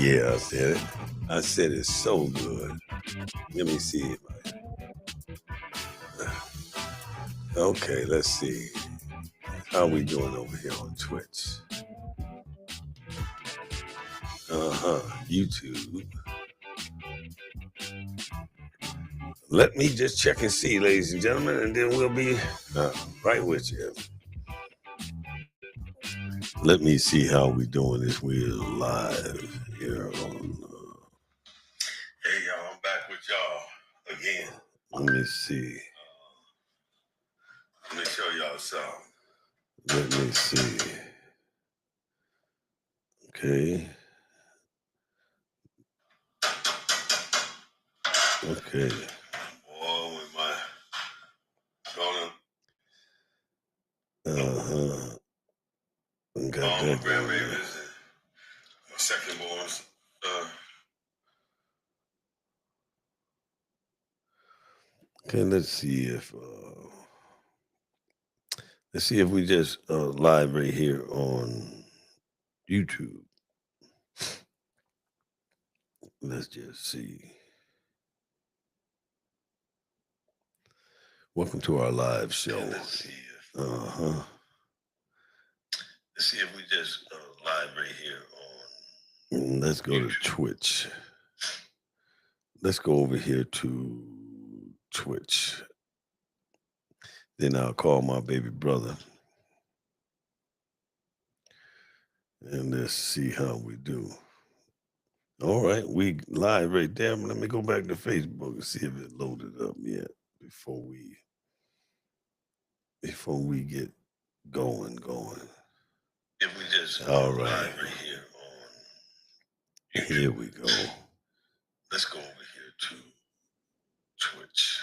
Yeah, I said it. I said it's so good. Let me see if okay, let's see. How we doing over here on Twitch? YouTube. Let me just check and see, ladies and gentlemen, and then we'll be right with you. Let me see how we doing this. We're live here on. Hey, y'all, I'm back with y'all again. Let me see. Let me show y'all something. Let me see. Okay. Okay. Boy, with my phone. Got that going. My second born. Okay, let's see if we just live right here on YouTube. Let's just see. Welcome to our live show. Let's see if we just live right here on. Let's go to Twitch. Let's go over here to Twitch. Then I'll call my baby brother. And let's see how we do. All right, we live right there. Let me go back to Facebook and see if it loaded up yet before we get going. If we just all right, live right here on YouTube. Here we go. Let's go over here to Twitch.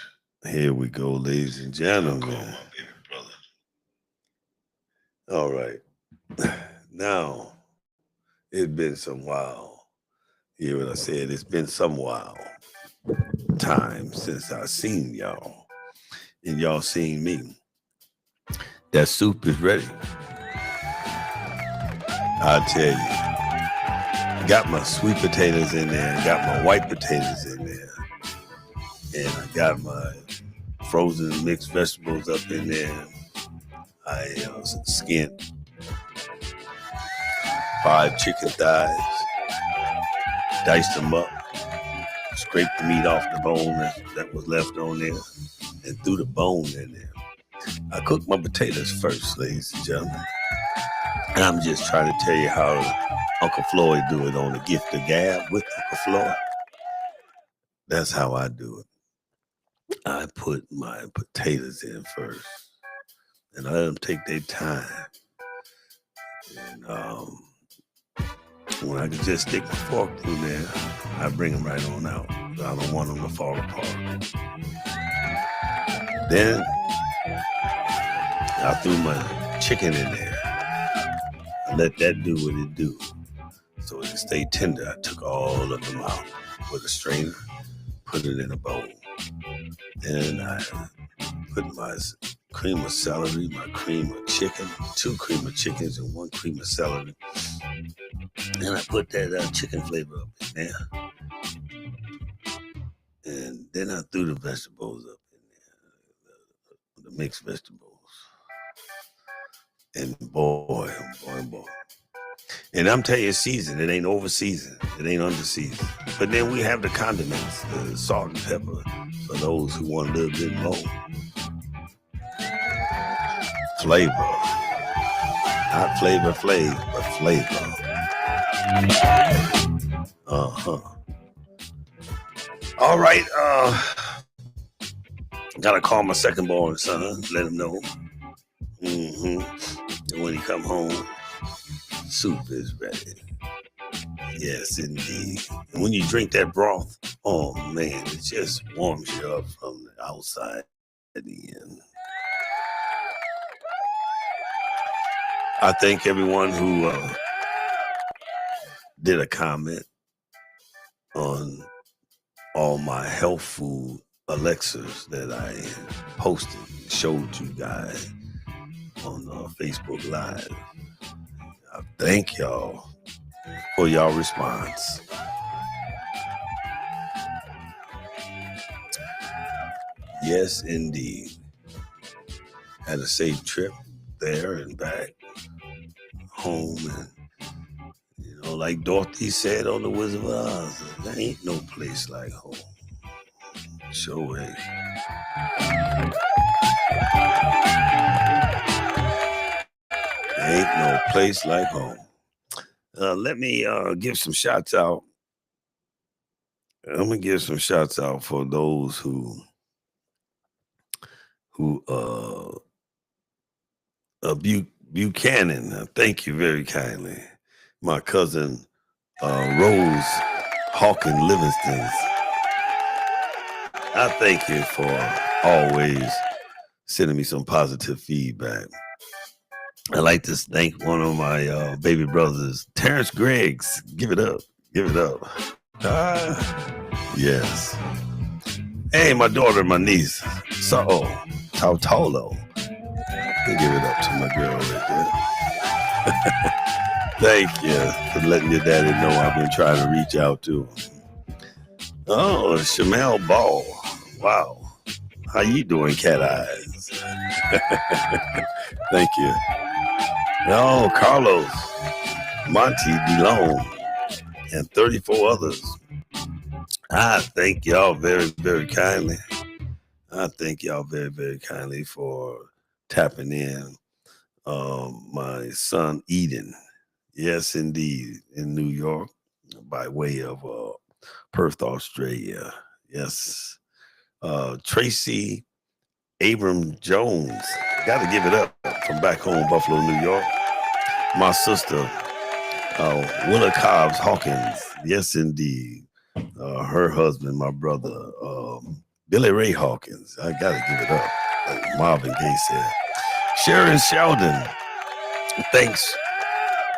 Here we go, ladies and gentlemen. Call my baby brother. All right. Now, it's been some while. You hear what I said? It's been some while time since I seen y'all. And y'all seen me. That soup is ready. I'll tell you. Got my sweet potatoes in there. Got my white potatoes in there. And I got my frozen mixed vegetables up in there. I skinned 5 chicken thighs. Diced them up. Scraped the meat off the bone that was left on there. And threw the bone in there. I cooked my potatoes first, ladies and gentlemen. And I'm just trying to tell you how Uncle Floyd do it on the Gift of Gab with Uncle Floyd. That's how I do it. I put my potatoes in first. And I let them take their time. And when I can just stick my fork through there, I bring them right on out. So I don't want them to fall apart. Then I threw my chicken in there. I let that do what it do. So it stayed tender. I took all of them out with a strainer, put it in a bowl. Then I put my cream of celery, my cream of chicken, 2 cream of chickens and 1 cream of celery. Then I put that chicken flavor up in there. And then I threw the vegetables up in there, the mixed vegetables. And boy. And I'm telling you, it's seasoned. It ain't over seasoned. It ain't under seasoned. But then we have the condiments, the salt and pepper, for those who want a little bit more flavor. Not flavor, but flavor. All right. Gotta call my second born son, let him know. And when he come home, soup is ready. Yes, indeed. And when you drink that broth, oh man, it just warms you up from the outside to the end. I thank everyone who did a comment on all my health food elixirs that I posted, showed you guys on Facebook Live. I thank y'all for y'all response. Yes, indeed. Had a safe trip there and back home. And, like Dorothy said on The Wizard of Oz, there ain't no place like home. Sure ain't. There ain't no place like home. Let me give some shots out. I'm gonna give some shots out for those who Buchanan. Thank you very kindly. My cousin Rose Hawkins Livingston. I thank you for always sending me some positive feedback. I'd like to thank one of my baby brothers, Terrence Greggs. Give it up. Give it up. Yes. Hey, my daughter, my niece, Tautolo. Give it up to my girl right there. Thank you for letting your daddy know I've been trying to reach out to him. Oh, Shamel Ball. Wow. How you doing, Cat Eyes? Thank you. Oh, Carlos, Monty DeLone, and 34 others. I thank y'all very, very kindly. I thank y'all very, very kindly for tapping in. My son, Eden. Yes, indeed, in New York by way of Perth, Australia. Yes. Tracy Abram Jones. Got to give it up from back home, Buffalo, New York. My sister, Willa Cobbs Hawkins. Yes, indeed. Her husband, my brother, Billy Ray Hawkins. I got to give it up, like Marvin Gaye said. Sharon Sheldon. Thanks.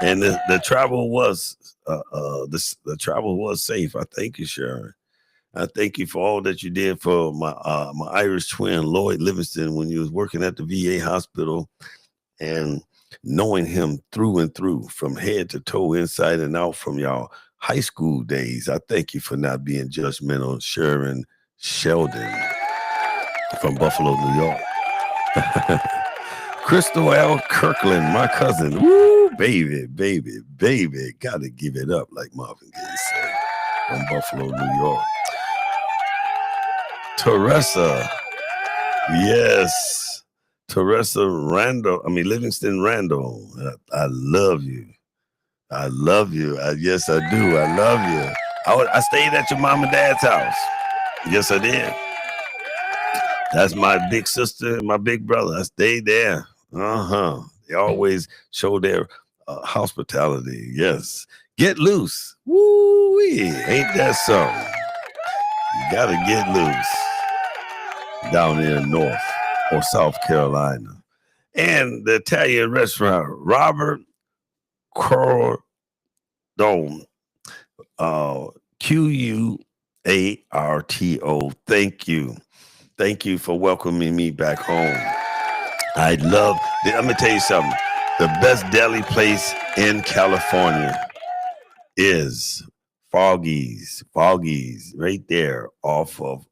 And the travel was the travel was safe. I thank you, Sharon. I thank you for all that you did for my Irish twin, Lloyd Livingston, when you was working at the VA hospital, and knowing him through and through, from head to toe, inside and out, from y'all high school days. I thank you for not being judgmental, Sharon Sheldon from Buffalo, New York. Crystal L. Kirkland, my cousin. Woo, baby. Got to give it up, like Marvin Gaye said, from Buffalo, New York. Teresa. Yes. Teresa Livingston Randall. I love you. I love you. Yes, I do. I love you. I stayed at your mom and dad's house. Yes, I did. That's my big sister and my big brother. I stayed there. They always show their hospitality. Yes. Get loose. Woo-wee. Ain't that something? You got to get loose down there in North or South Carolina. And the Italian restaurant, Robert Cordone, Quarto. Thank you. Thank you for welcoming me back home. Let me tell you something. The best deli place in California is Foggy's, right there off of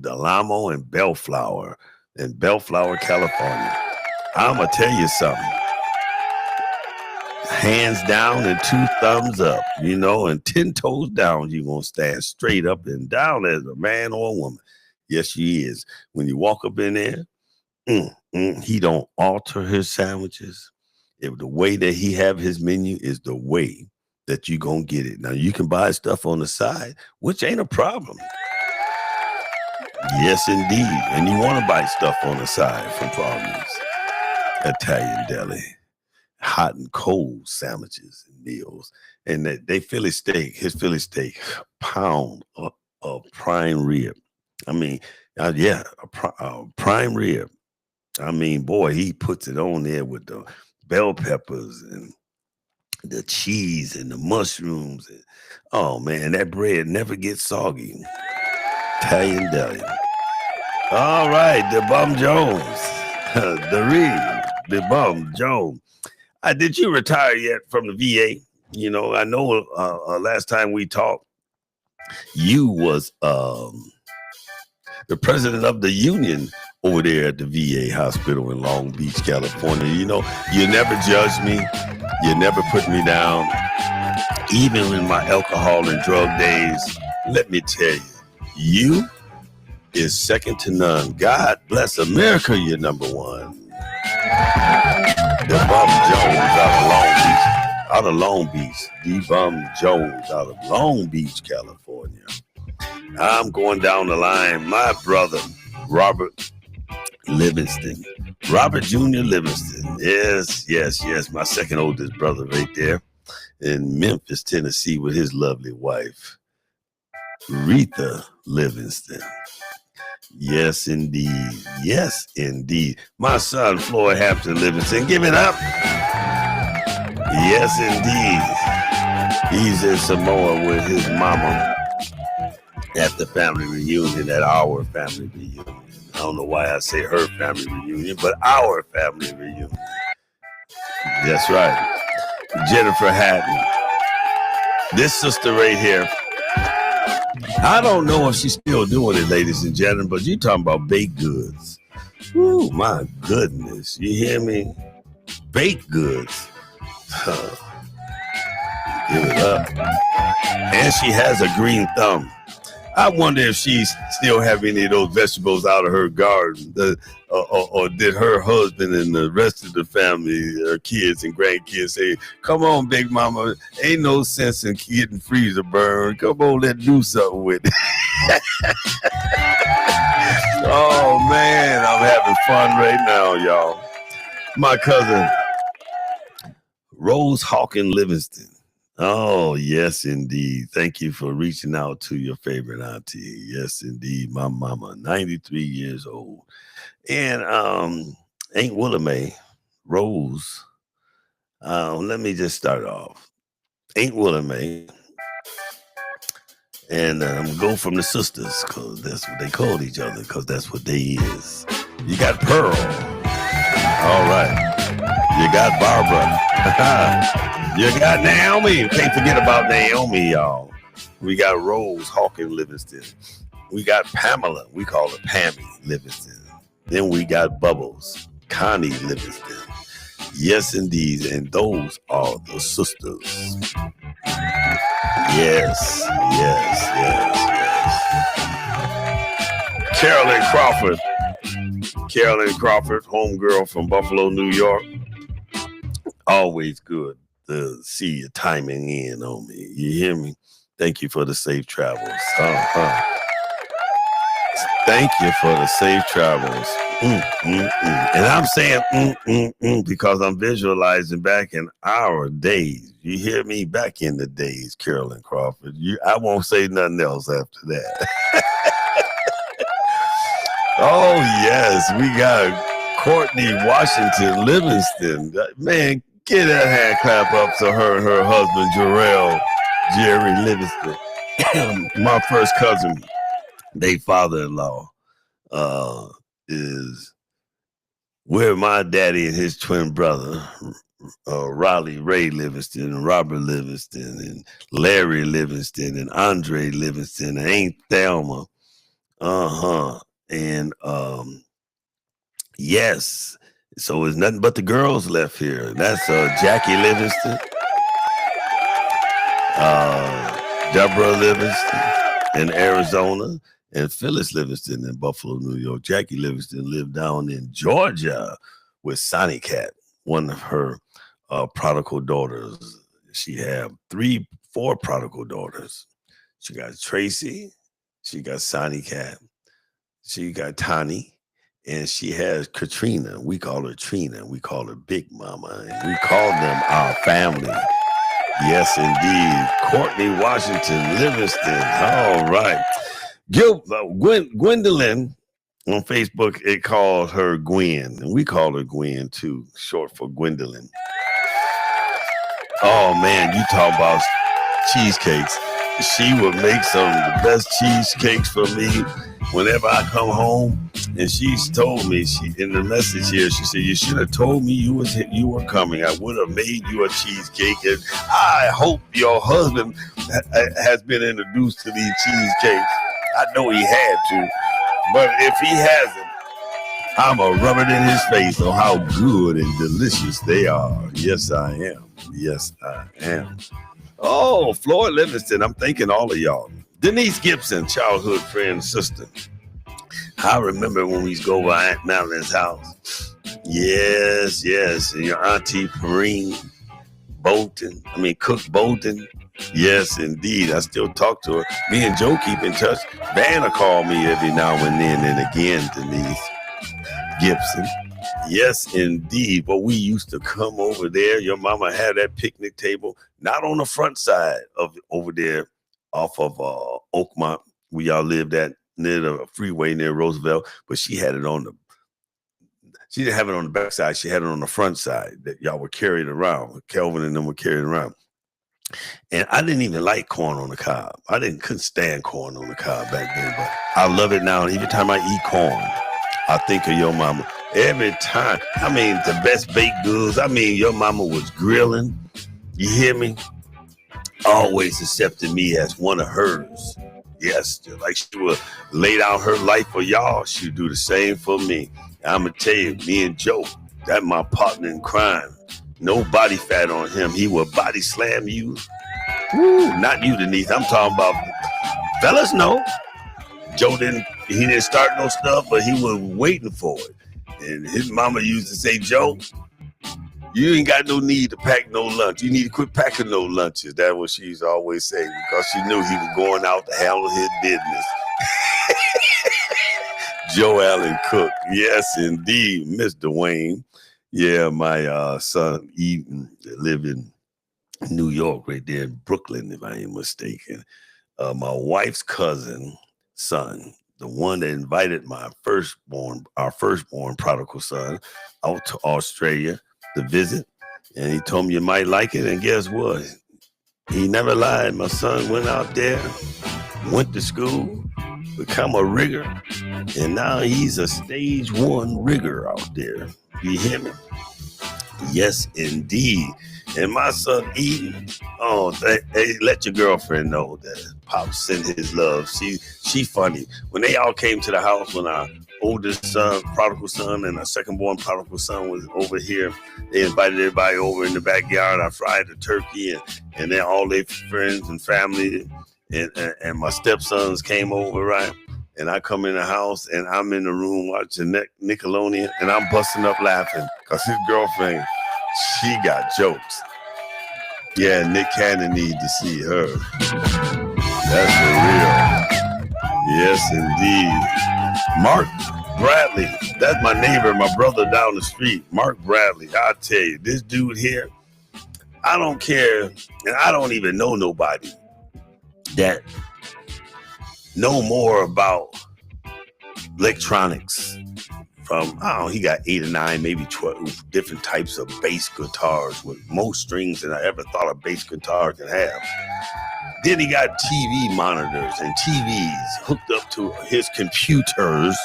Del Amo and Bellflower in Bellflower, California. I'm going to tell you something. Hands down and 2 thumbs up, and 10 toes down. You're going to stand straight up and down as a man or a woman. Yes, she is. When you walk up in there, he don't alter his sandwiches. If the way that he have his menu is the way that you gonna get it. Now you can buy stuff on the side, which ain't a problem. Yes, indeed. And you want to buy stuff on the side from Foggy's Italian Deli. Hot and cold sandwiches and meals. And his Philly steak, pound of prime rib. I mean, prime rib. I mean, boy, he puts it on there with the bell peppers and the cheese and the mushrooms. Oh, man, that bread never gets soggy. Italian Deli. All right, the Bum Jones. The Bum Jones. Did you retire yet from the VA? I know last time we talked, you was the president of the union over there at the VA hospital in Long Beach, California. You know, you never judge me. You never put me down. Even in my alcohol and drug days, let me tell you, you is second to none. God bless America, you're number one. The Bum Jones out of Long Beach. The Bum Jones out of Long Beach, California. I'm going down the line. My brother, Robert Livingston. Robert Jr. Livingston. Yes. My second oldest brother right there in Memphis, Tennessee with his lovely wife, Retha Livingston. Yes, indeed. My son, Floyd Hampton Livingston. Give it up. Yes, indeed. He's in Samoa with his mama at the family reunion, at our family reunion. I don't know why I say her family reunion, but our family reunion. That's right. Jennifer Hatton. This sister right here, I don't know if she's still doing it, ladies and gentlemen, but you talking about baked goods. Ooh, my goodness. You hear me? Baked goods. Give it up. And she has a green thumb. I wonder if she's still having any of those vegetables out of her garden, or did her husband and the rest of the family, her kids and grandkids, say, "Come on, big mama, ain't no sense in getting freezer burn. Come on, let's do something with it." Oh man, I'm having fun right now, y'all. My cousin Rose Hawkins Livingston. Oh, yes, indeed. Thank you for reaching out to your favorite auntie. Yes, indeed. My mama, 93 years old. And Aunt Willamay, Rose, let me just start off. Aunt Willamay, and I'm going to go from the sisters, because that's what they call each other, because that's what they is. You got Pearl. All right. You got Barbara. You got Naomi. You can't forget about Naomi, y'all. We got Rose Hawkins Livingston. We got Pamela. We call her Pammy Livingston. Then we got Bubbles, Connie Livingston. Yes, indeed. And those are the sisters. Yes. Carolyn Crawford, homegirl from Buffalo, New York. Always good to see you timing in on me. You hear me? Thank you for the safe travels. Thank you for the safe travels. And I'm saying because I'm visualizing back in our days. You hear me? Back in the days, Carolyn Crawford. I won't say nothing else after that. Oh, yes. We got Courtney Washington Livingston. Man, get that hand clap up to her and her husband, Jerry Livingston. My first cousin, they father-in-law, is where my daddy and his twin brother, Raleigh Ray Livingston, and Robert Livingston, and Larry Livingston, and Andre Livingston, and Aunt Thelma. And yes. So it's nothing but the girls left here. That's Jackie Livingston, Deborah Livingston in Arizona, and Phyllis Livingston in Buffalo, New York. Jackie Livingston lived down in Georgia with Sonny Cat, one of her prodigal daughters. She had 4 prodigal daughters. She got Tracy, she got Sonny Cat, she got Tani, and she has Katrina. We call her Trina. We call her Big Mama. And we call them our family. Yes, indeed. Courtney Washington Livingston. All right. Gwendolyn on Facebook, it called her Gwen. And we call her Gwen too, short for Gwendolyn. Oh, man, you talk about cheesecakes. She would make some of the best cheesecakes for me whenever I come home. And she's told me, in the message here, she said, "You should have told me you were coming. I would have made you a cheesecake." And I hope your husband has been introduced to these cheesecakes. I know he had to. But if he hasn't, I'm a rub it in his face on how good and delicious they are. Yes, I am. Yes, I am. Oh, Floyd Livingston, I'm thanking all of y'all. Denise Gibson, childhood friend, sister. I remember when we used to go over Aunt Madeline's house. Yes, yes. And your auntie Perrine Cook Bolton. Yes, indeed. I still talk to her. Me and Joe keep in touch. Vanna called me every now and then and again, Denise Gibson. Yes, indeed. But we used to come over there. Your mama had that picnic table, not on the front side of over there off of Oakmont, where y'all lived at near the freeway near Roosevelt, but she had it on the she didn't have it on the back side. She had it on the front side that y'all were carrying around. Kelvin and them were carrying around. And I didn't even like corn on the cob. Couldn't stand corn on the cob back then, but I love it now. And every time I eat corn, I think of your mama. Every time. The best baked goods. Your mama was grilling. You hear me? Always accepted me as one of hers. Yes, just like she would lay down her life for y'all, she'd do the same for me. I'm going to tell you, me and Joe, that's my partner in crime. No body fat on him. He will body slam you. Woo, not you, Denise. I'm talking about fellas. No, Joe didn't start no stuff, but he was waiting for it. And his mama used to say, Joe, you ain't got no need to pack no lunch. You need to quit packing no lunches. That's what she used to always say, because she knew he was going out to handle his business. Joe Allen Cook. Yes, indeed. Miss Dwayne. Yeah, my son Eden lived in New York, right there in Brooklyn, if I ain't mistaken. My wife's cousin son, the one that invited our firstborn prodigal son out to Australia to visit. And he told me you might like it. And guess what? He never lied. My son went out there, went to school, become a rigger, and now he's a stage 1 rigger out there. You hear me? Yes, indeed. And my son Eden, let your girlfriend know that Pop sent his love. She funny. When they all came to the house, when our oldest son, prodigal son, and our second born prodigal son was over here, they invited everybody over in the backyard. I fried the turkey, and then all their friends and family and my stepsons came over, right? And I come in the house, and I'm in the room watching Nickelodeon, and I'm busting up laughing because his girlfriend, she got jokes. Yeah, Nick Cannon need to see her. That's for real. Yes, indeed. Mark Bradley, that's my neighbor, my brother down the street. Mark Bradley, I tell you, this dude here, I don't care, and I don't even know nobody that know more about electronics. He got 8 or 9, maybe 12 different types of bass guitars with more strings than I ever thought a bass guitar could have. Then he got TV monitors and TVs hooked up to his computers,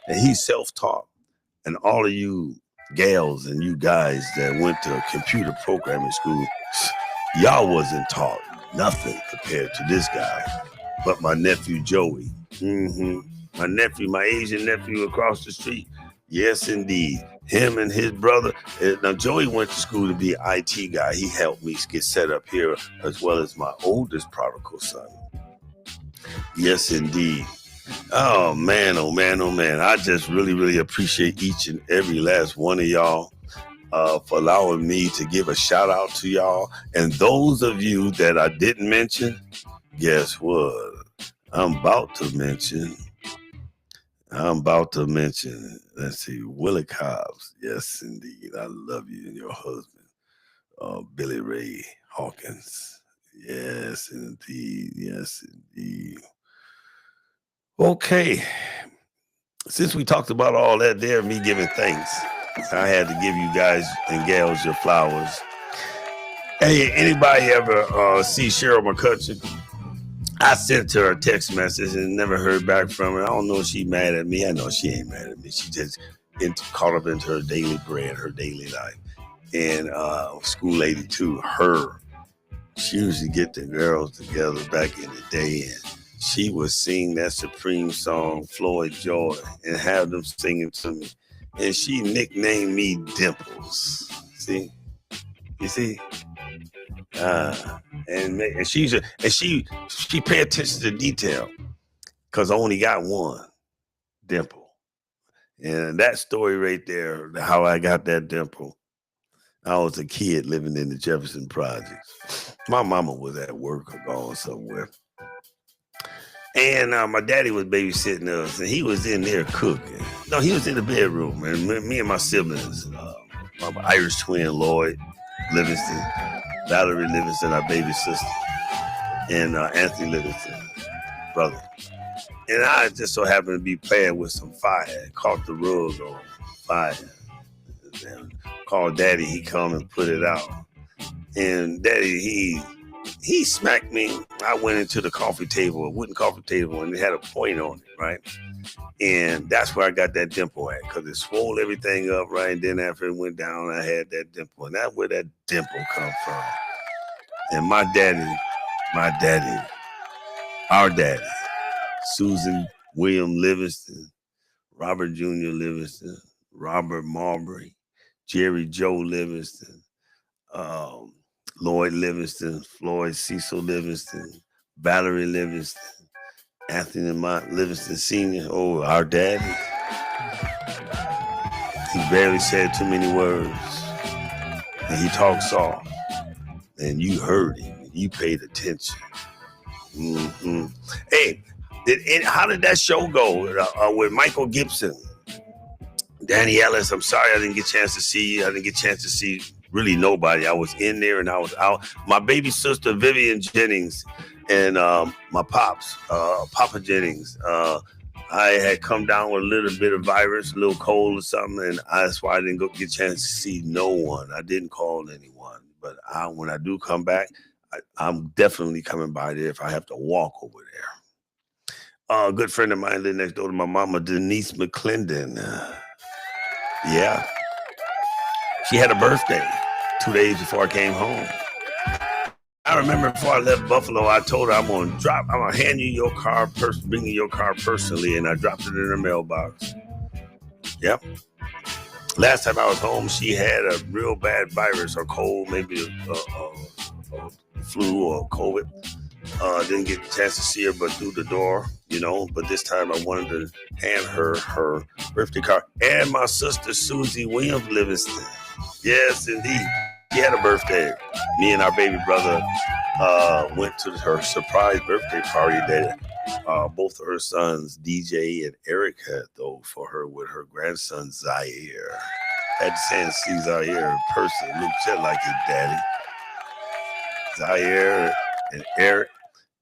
and he's self-taught. And all of you gals and you guys that went to computer programming school, y'all wasn't taught nothing compared to this guy. But my nephew Joey, my Asian nephew across the street. Yes, indeed. Him and his brother. Now, Joey went to school to be an IT guy. He helped me get set up here, as well as my oldest prodigal son. Yes, indeed. Oh, man, oh, man, oh, man. I just really, really appreciate each and every last one of y'all for allowing me to give a shout out to y'all. And those of you that I didn't mention, guess what? I'm about to mention, let's see, Willie Cobbs. Yes, indeed. I love you and your husband, Billy Ray Hawkins. Yes, indeed. Yes, indeed. Okay. Since we talked about all that there, me giving thanks, I had to give you guys and gals your flowers. Hey, anybody ever see Cheryl McCutcheon? I sent her a text message and never heard back from her. I don't know if she's mad at me. I know she ain't mad at me. She just caught up into her daily bread, her daily life. And school lady too, she used to get the girls together back in the day, and she would sing that Supreme song, Floyd Joy, and have them singing to me. And she nicknamed me Dimples. See? You see? And she pay attention to detail because I only got one dimple. And that story right there, how I got that dimple, I was a kid living in the Jefferson Projects. My mama was at work or gone somewhere. And my daddy was babysitting us, and he was in there cooking. No, he was in the bedroom, and me and my siblings, my Irish twin, Lloyd Livingston, Valerie Livingston, our baby sister, and Anthony Livingston, brother. And I just so happened to be playing with some fire, caught the rug on fire. And called Daddy, he come and put it out. And Daddy, he smacked me. I went into the coffee table, a wooden coffee table, and it had a point on it, right? And that's where I got that dimple at, because it swole everything up, right? And then after it went down, I had that dimple. And that's where that dimple come from. And our daddy, Susan William Livingston, Robert Jr. Livingston, Robert Marbury, Jerry Joe Livingston, Lloyd Livingston, Floyd Cecil Livingston, Valerie Livingston, Anthony Mott Livingston Sr. Oh, our daddy. He barely said too many words. And he talked soft. And you heard him. You paid attention. Mm-hmm. Hey, how did that show go with Michael Gibson? Danny Ellis, I'm sorry I didn't get a chance to see you. I didn't get a chance to see really nobody. I was in there and I was out. My baby sister, Vivian Jennings, and my pops, Papa Jennings. I had come down with a little bit of virus, a little cold or something, and that's why I didn't get a chance to see no one. I didn't call anyone. But when I do come back, I'm definitely coming by there if I have to walk over there. A good friend of mine lived next door to my mama, Denise McClendon. Yeah. She had a birthday 2 days before I came home. I remember before I left Buffalo, I told her I'm going to hand you your car, bring you your car personally, and I dropped it in her mailbox. Yep. Last time I was home, she had a real bad virus or cold, maybe a flu or COVID. Didn't get a chance to see her but through the door, but this time I wanted to hand her birthday card. And my sister, Susie Williams Livingston. Yes, indeed. She had a birthday. Me and our baby brother went to her surprise birthday party that both of her sons, DJ and Eric, had though for her with her grandson, Zaire. Had to say and see Zaire in person. Looked just like his daddy. Zaire and Eric.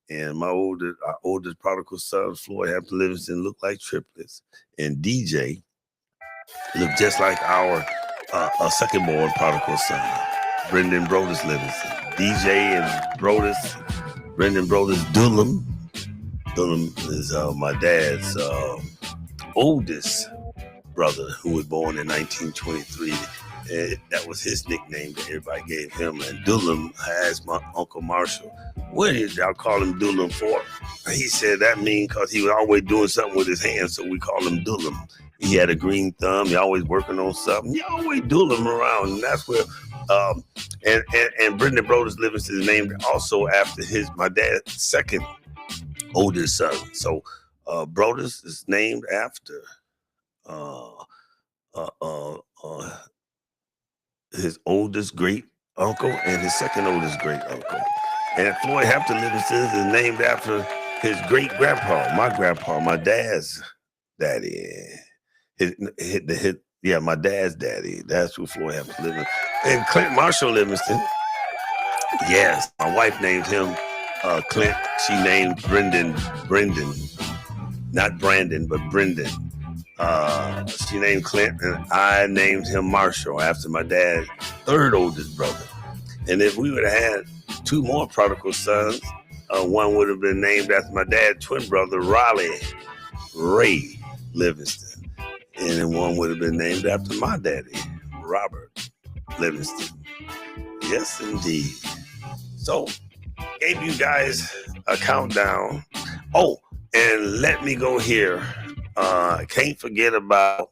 And my oldest prodigal son, Floyd Hampton Livingston, looked like triplets. And DJ looked just like our second born prodigal son, Brendan Brodus Livingston. DJ and Brendan Brodus Dulum. Dulum is my dad's oldest brother, who was born in 1923. That was his nickname that everybody gave him. And Dulum has my Uncle Marshall. What did y'all call him Dulum for? He said that mean because he was always doing something with his hands, so we call him Dulum. He had a green thumb. He always working on something. He always Dulum around, and that's where. And Brendan Brodus Livingston is named also after my dad's second oldest son. So Brodus is named after his oldest great uncle and his second oldest great uncle. And Floyd Hampton Livingston is named after his great grandpa, my dad's daddy. My dad's daddy. That's who Floyd Hampton Livingston. And Clint Marshall Livingston. Yes, my wife named him Clint. She named Brendan. Not Brandon, but Brendan. She named Clint, and I named him Marshall after my dad's third oldest brother. And if we would have had two more prodigal sons, one would have been named after my dad's twin brother, Ray Livingston. And then one would have been named after my daddy, Robert Livingston. Yes, indeed. So, gave you guys a countdown. Oh, and let me go here. I can't forget about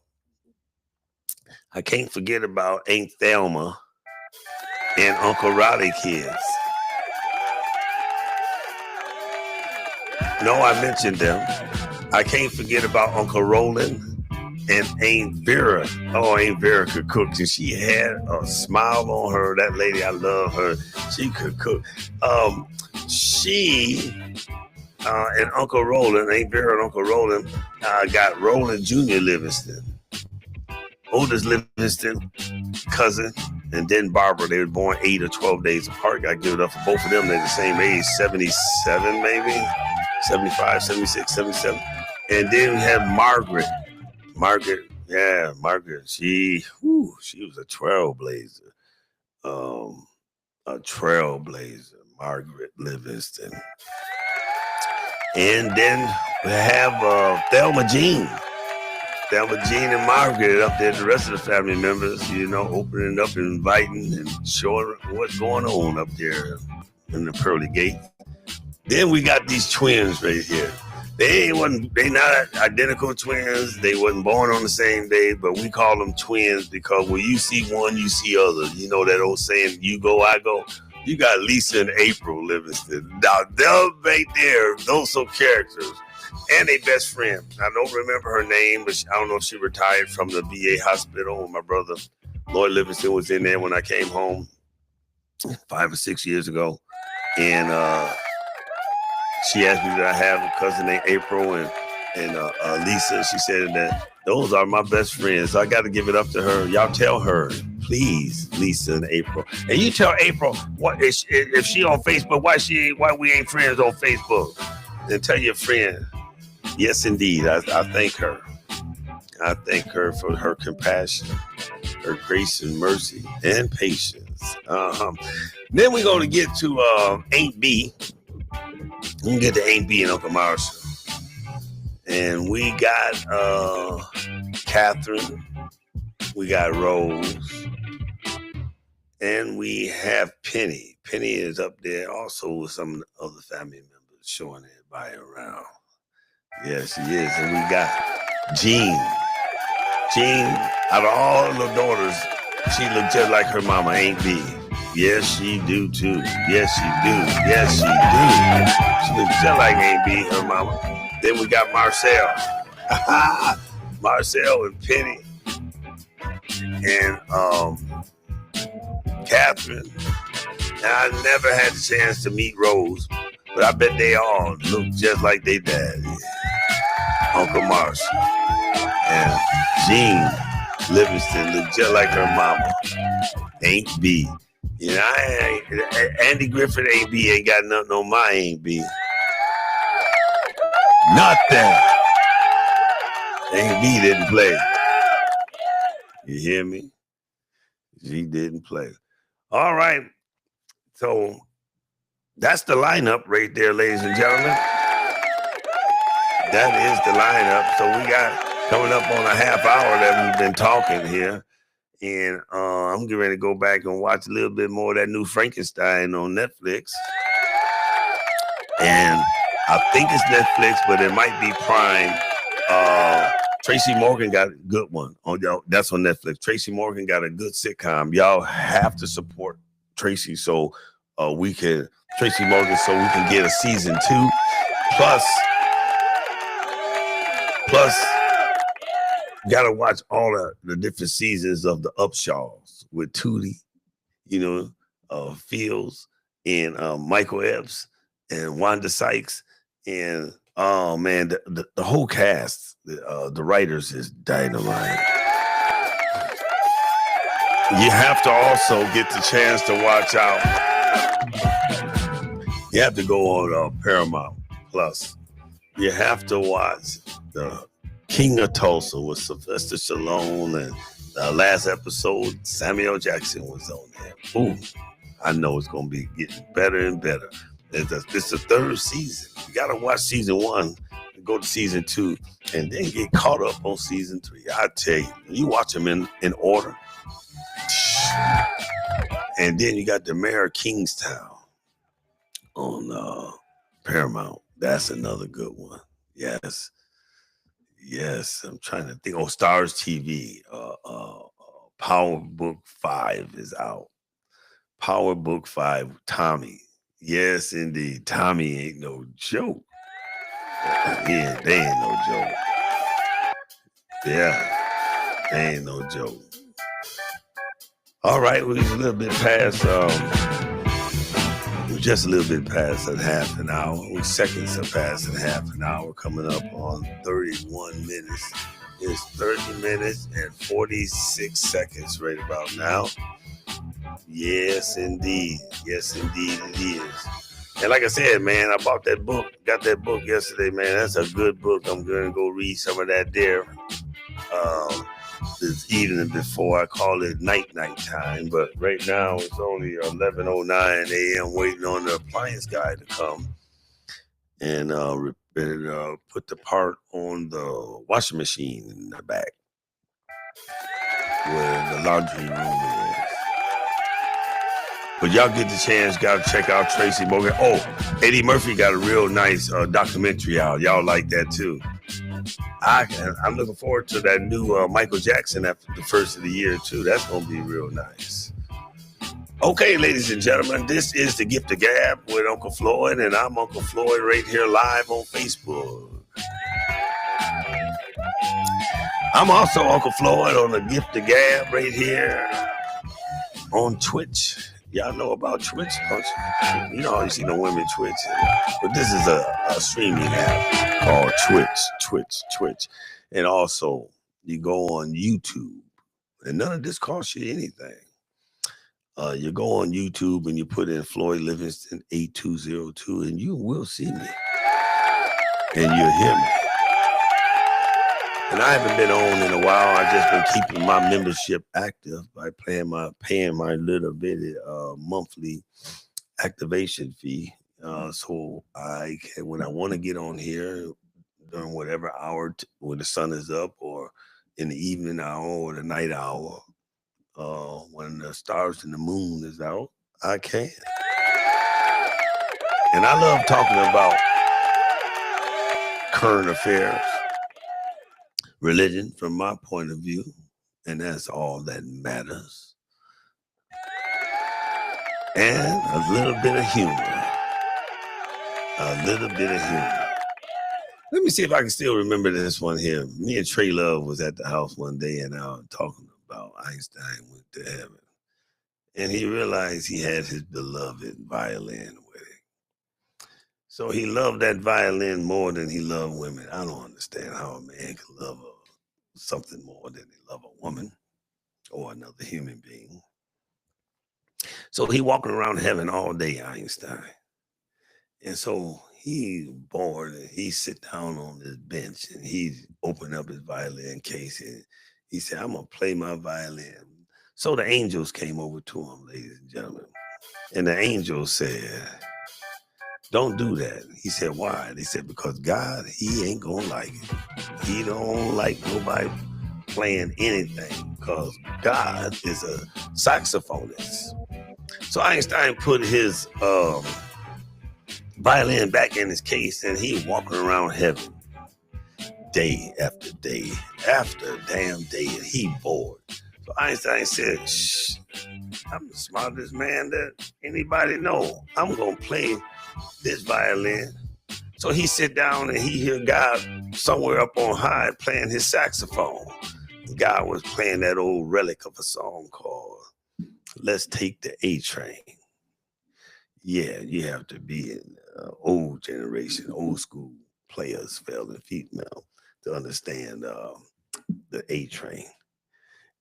Aunt Thelma and Uncle Roddy kids. No, I mentioned them. I can't forget about Uncle Roland and Aunt Vera. Oh, Aunt Vera could cook. And she had a smile on her. That lady, I love her. She could cook. She and Uncle Roland, Aunt Vera and Uncle Roland, got Roland Jr. Livingston. Oldest Livingston cousin, and then Barbara. They were born 8 or 12 days apart. Got give it up for both of them. They're the same age, 77 maybe, 75, 76, 77. And then we have Margaret. Margaret, she was a trailblazer. Margaret Livingston. And then we have Thelma Jean. Thelma Jean and Margaret up there, the rest of the family members, opening up and inviting and showing what's going on up there in the pearly gate. Then we got these twins right here. They not identical twins. They wasn't born on the same day, but we call them twins because when you see one, you see others. You know that old saying, you go, I go. You got Lisa and April Livingston. Now, they'll right there, those are characters. And a best friend. I don't remember her name, but I don't know if she retired from the VA hospital. My brother, Lloyd Livingston, was in there when I came home 5 or 6 years ago. And she asked me, did I have a cousin named April and Lisa? She said that those are my best friends. So I got to give it up to her. Y'all tell her, please, Lisa and April. And you tell April, if she on Facebook, why we ain't friends on Facebook? And tell your friend, yes, indeed, I thank her. I thank her for her compassion, her grace and mercy, and patience. Then we're going to get to Aunt B. We can get to Aunt B and Uncle Marshall. And we got Catherine. We got Rose. And we have Penny. Penny is up there also with some other family members showing everybody around. Yes, she is. And we got Jean. Jean, out of all the daughters, she looked just like her mama, Aunt B. Yes, she do too. Yes, she do. Yes, she do. She looks just like Aunt B, her mama. Then we got Marcel. Marcel and Penny. And Catherine. And I never had the chance to meet Rose, but I bet they all look just like their dad. Uncle Marshall. And Jean Livingston looked just like her mama, Aunt B. Andy Griffith, Aunt B ain't got nothing on my Aunt B. Nothing. Aunt B didn't play. You hear me? She didn't play. All right. So that's the lineup right there, ladies and gentlemen. That is the lineup. So we got coming up on a half hour that we've been talking here. And I'm getting ready to go back and watch a little bit more of that new Frankenstein on Netflix. And I think it's Netflix, but it might be Prime. Tracy Morgan got a good one. That's on Netflix. Tracy Morgan got a good sitcom. Y'all have to support Tracy so we can get a season 2. Plus, gotta watch all the different seasons of the Upshaws with Tootie, Fields and Michael Epps and Wanda Sykes and man, the whole cast, the writers is dynamite. You have to also get the chance to watch out. You have to go on Paramount Plus. You have to watch the King of Tulsa with Sylvester Stallone, and the last episode, Samuel Jackson was on there. Ooh, I know it's going to be getting better and better. It's the third season. You got to watch season 1 and go to season 2 and then get caught up on season 3. I tell you, you watch them in order. And then you got the Mayor of Kingstown on Paramount. That's another good one. Yes. Yes. I'm trying to think. Oh, Stars TV. Power Book 5 is out. Power Book 5, Tommy. Yes, indeed. Tommy ain't no joke. Yeah, they ain't no joke. Yeah, they ain't no joke. All right, we're a little bit past, we're just a little bit past at half an hour. We're seconds are past at half an hour, coming up on 31 minutes. It's 30 minutes and 46 seconds right about now. Yes, indeed. Yes, indeed it is. And like I said, man, I bought that book, got that book yesterday, man. That's a good book. I'm going to go read some of that there this evening before I call it night time. But right now it's only 11:09 a.m. waiting on the appliance guy to come and put the part on the washing machine in the back where the laundry room is. But y'all get the chance, gotta check out Tracy Morgan. Oh, Eddie Murphy got a real nice documentary out. Y'all like that too. I'm looking forward to that new Michael Jackson after the first of the year too. That's gonna be real nice. Okay, ladies and gentlemen, this is the Gift of Gab with Uncle Floyd, and I'm Uncle Floyd right here live on Facebook. I'm also Uncle Floyd on the Gift of Gab right here on Twitch. Y'all know about Twitch, don't you? You know, you see no women Twitch. But this is a streaming app called Twitch. And also, you go on YouTube. And none of this costs you anything. You go on YouTube and you put in Floyd Livingston 8202 and you will see me. And you'll hear me. And I haven't been on in a while. I've just been keeping my membership active by paying my little bitty monthly activation fee. So I can, when I want to get on here during whatever hour when the sun is up, or in the evening hour or the night hour, when the stars and the moon is out, I can. And I love talking about current affairs. Religion from my point of view, and that's all that matters. And a little bit of humor. Let me see if I can still remember this one here. Me and Trey Love was at the house one day and I was talking about Einstein went to heaven. And he realized he had his beloved violin with him. So he loved that violin more than he loved women. I don't understand how a man can love something more than they love a woman or another human being. So he walking around heaven all day, Einstein. And so he's bored and he sit down on this bench and he opened up his violin case and he said, I'm going to play my violin. So the angels came over to him, ladies and gentlemen. And the angels said, don't do that. He said, why? They said, because God, he ain't going to like it. He don't like nobody playing anything because God is a saxophonist. So Einstein put his violin back in his case and he walking around heaven day after day after damn day and he bored. So Einstein said, shh, I'm the smartest man that anybody know. I'm going to play this violin. So he sit down and he hear God somewhere up on high playing his saxophone. God was playing that old relic of a song called Let's Take the A Train. Yeah, you have to be in old generation, old school players, male and female, to understand the A Train.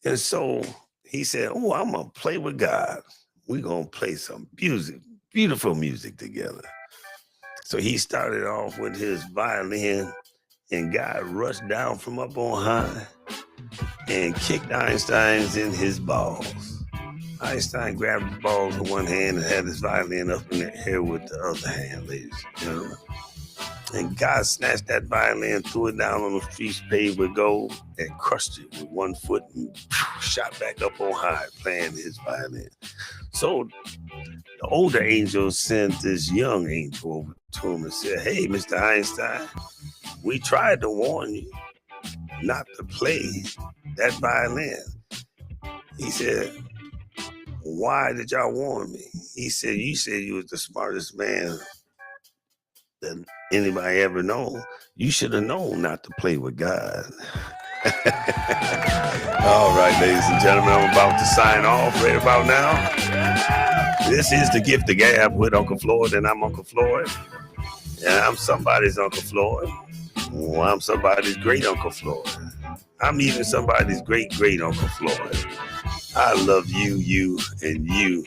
And so he said, oh, I'm going to play with God. We're going to play some music, beautiful music together. So he started off with his violin and God rushed down from up on high and kicked Einstein's in his balls. Einstein grabbed the balls with one hand and had his violin up in the air with the other hand, ladies and gentlemen. And God snatched that violin, threw it down on the streets paved with gold, and crushed it with one foot and shot back up on high playing his violin. So The older angel sent this young angel over to him and said, "Hey, Mr. Einstein, we tried to warn you not to play that violin." He said, "Why did y'all warn me?" He said, "You said you was the smartest man that anybody ever known. You should have known not to play with God." All right, ladies and gentlemen, I'm about to sign off right about now. This is The Gift of Gab with Uncle Floyd, and I'm Uncle Floyd. And I'm somebody's Uncle Floyd. Well, I'm somebody's great Uncle Floyd. I'm even somebody's great Uncle Floyd. I love you, and you,